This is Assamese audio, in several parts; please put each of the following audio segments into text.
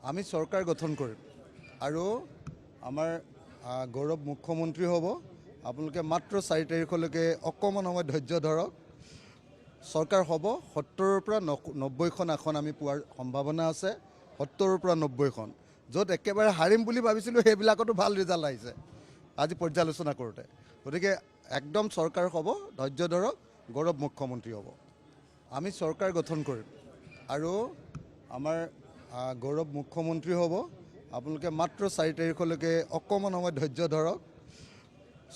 আমি চৰকাৰ গঠন কৰিম আৰু আমাৰ গৌৰৱ মুখ্যমন্ত্ৰী হ'ব। আপোনালোকে মাত্ৰ 4 তাৰিখলৈকে অকণমান সময় ধৈৰ্য ধৰক। চৰকাৰ হ'ব 70ৰ পৰা 90খন আসন আমি পোৱাৰ সম্ভাৱনা আছে। 70ৰ পৰা 90খন য'ত একেবাৰে হাৰিম বুলি ভাবিছিলোঁ সেইবিলাকতো ভাল ৰিজাল্ট আহিছে আজি পৰ্যালোচনা কৰোঁতে। গতিকে একদম চৰকাৰ হ'ব, ধৈৰ্য ধৰক, গৌৰৱ মুখ্যমন্ত্ৰী হ'ব। আমি চৰকাৰ গঠন কৰিম আৰু আমাৰ গৌৰৱ মুখ্যমন্ত্ৰী হ'ব। আপোনালোকে মাত্ৰ 4 তাৰিখলৈকে অকণমান সময় ধৈৰ্য ধৰক।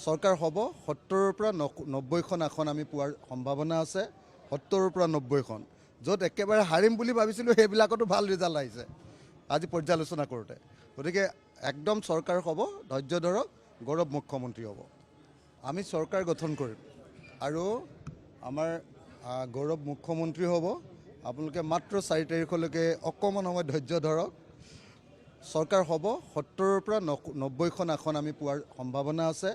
চৰকাৰ হ'ব 70ৰ পৰা 90খন আসন আমি পোৱাৰ সম্ভাৱনা আছে। 70ৰ পৰা 90খন য'ত একেবাৰে হাৰিম বুলি ভাবিছিলোঁ সেইবিলাকতো ভাল ৰিজাল্ট আহিছে আজি পৰ্যালোচনা কৰোঁতে। গতিকে একদম চৰকাৰ হ'ব, ধৈৰ্য ধৰক, গৌৰৱ মুখ্যমন্ত্ৰী হ'ব। আমি চৰকাৰ গঠন কৰিম আৰু আমাৰ গৌৰৱ মুখ্যমন্ত্ৰী হ'ব। আপোনালোকে মাত্ৰ 4 তাৰিখলৈকে অকণমান সময় ধৈৰ্য ধৰক। চৰকাৰ হ'ব 70ৰ পৰা 90খন আসন আমি পোৱাৰ সম্ভাৱনা আছে।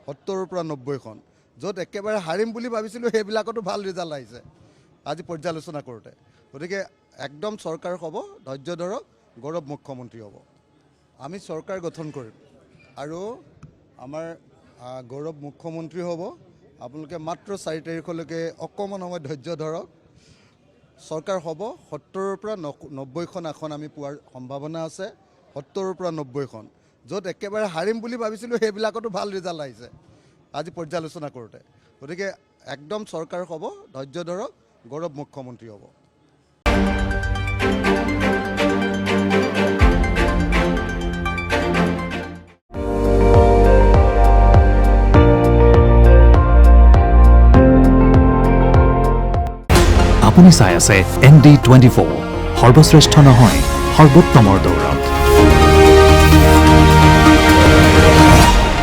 70ৰ পৰা 90খন য'ত একেবাৰে হাৰিম বুলি ভাবিছিলোঁ সেইবিলাকতো ভাল ৰিজাল্ট আহিছে আজি পৰ্যালোচনা কৰোঁতে। গতিকে একদম চৰকাৰ হ'ব, ধৈৰ্য ধৰক, গৌৰৱ মুখ্যমন্ত্ৰী হ'ব। আমি চৰকাৰ গঠন কৰিম আৰু আমাৰ গৌৰৱ মুখ্যমন্ত্ৰী হ'ব। আপোনালোকে মাত্ৰ 4 তাৰিখলৈকে অকণমান সময় ধৈৰ্য ধৰক। চৰকাৰ হ'ব 70ৰ পৰা 90খন আসন আমি পোৱাৰ সম্ভাৱনা আছে। 70ৰ পৰা 90খন য'ত একেবাৰে হাৰিম বুলি ভাবিছিলোঁ সেইবিলাকতো ভাল ৰিজাল্ট আহিছে আজি পৰ্যালোচনা কৰোঁতে। গতিকে একদম চৰকাৰ হ'ব, ধৈৰ্য ধৰক, গৌৰৱ মুখ্যমন্ত্ৰী হ'ব। আপুনি চাই আছে ND24, সৰ্বশ্ৰেষ্ঠ নহয় সৰ্বোত্তমৰ দৌৰ।